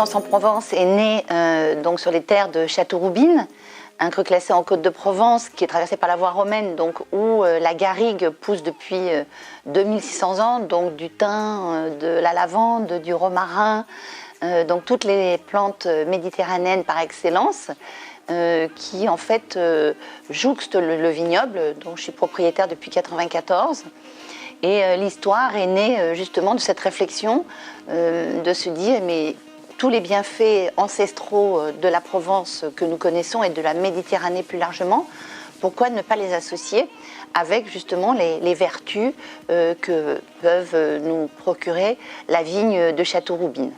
L'essence en Provence est née donc sur les terres de Châteauroubine, un cru classé en Côte-de-Provence qui est traversé par la voie romaine, donc où la garrigue pousse depuis 2600 ans, donc du thym, de la lavande, du romarin, donc toutes les plantes méditerranéennes par excellence, qui en fait jouxtent le vignoble, dont je suis propriétaire depuis 1994. Et l'histoire est née justement de cette réflexion, de se dire mais tous les bienfaits ancestraux de la Provence que nous connaissons et de la Méditerranée plus largement, pourquoi ne pas les associer avec justement les vertus que peuvent nous procurer la vigne de Châteauroubine.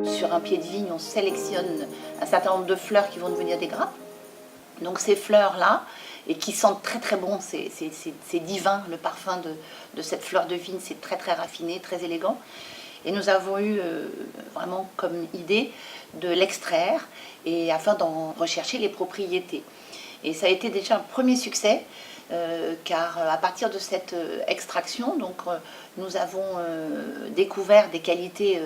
Sur un pied de vigne, on sélectionne un certain nombre de fleurs qui vont devenir des grappes. Donc ces fleurs-là, et qui sentent très très bon, c'est divin, le parfum de cette fleur de vigne, c'est très très raffiné, très élégant. Et nous avons eu vraiment comme idée de l'extraire et afin d'en rechercher les propriétés. Et ça a été déjà un premier succès, car à partir de cette extraction, donc, nous avons découvert des qualités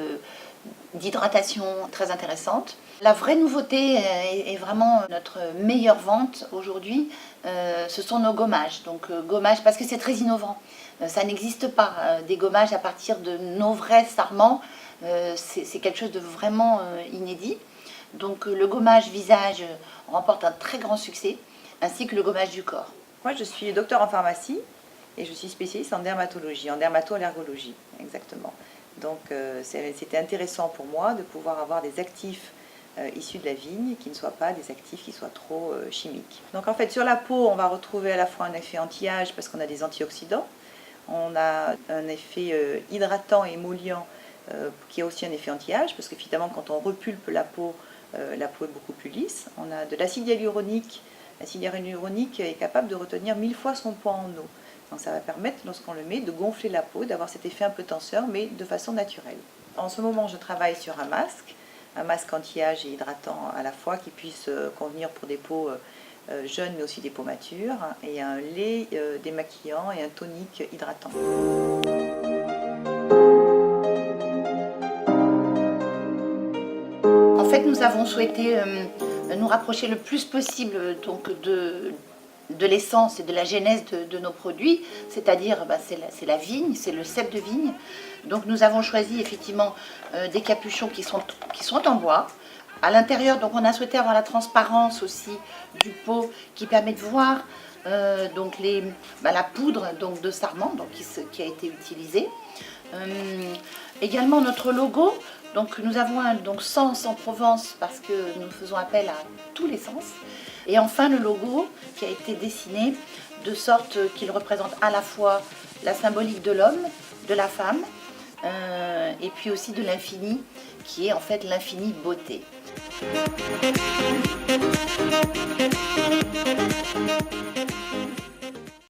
d'hydratation très intéressantes. La vraie nouveauté est vraiment notre meilleure vente aujourd'hui, ce sont nos gommages. Donc gommages parce que c'est très innovant. Ça n'existe pas, des gommages à partir de nos vrais sarments, c'est quelque chose de vraiment inédit. Donc le gommage visage remporte un très grand succès, ainsi que le gommage du corps. Moi je suis docteur en pharmacie et je suis spécialiste en dermatologie, en dermato-allergologie, exactement. Donc c'était intéressant pour moi de pouvoir avoir des actifs issus de la vigne qui ne soient pas des actifs qui soient trop chimiques. Donc en fait sur la peau on va retrouver à la fois un effet anti-âge parce qu'on a des antioxydants, on a un effet hydratant et émollient qui a aussi un effet anti-âge parce que finalement quand on repulpe la peau est beaucoup plus lisse. On a de l'acide hyaluronique. L'acide hyaluronique est capable de retenir 1000 fois son poids en eau. Donc ça va permettre, lorsqu'on le met, de gonfler la peau, d'avoir cet effet un peu tenseur, mais de façon naturelle. En ce moment, je travaille sur un masque anti-âge et hydratant à la fois, qui puisse convenir pour des peaux jeunes, mais aussi des peaux matures, et un lait démaquillant et un tonique hydratant. En fait, nous avons souhaité nous rapprocher le plus possible donc, de l'essence et de la genèse de nos produits, c'est-à-dire c'est la vigne, c'est le cep de vigne. Donc nous avons choisi effectivement des capuchons qui sont en bois. À l'intérieur, donc on a souhaité avoir la transparence aussi du pot qui permet de voir donc la poudre donc, de sarment donc, qui a été utilisée. Également notre logo, donc nous avons un sens en Provence parce que nous faisons appel à tous les sens. Et enfin le logo qui a été dessiné de sorte qu'il représente à la fois la symbolique de l'homme, de la femme et puis aussi de l'infini qui est en fait l'infinie beauté.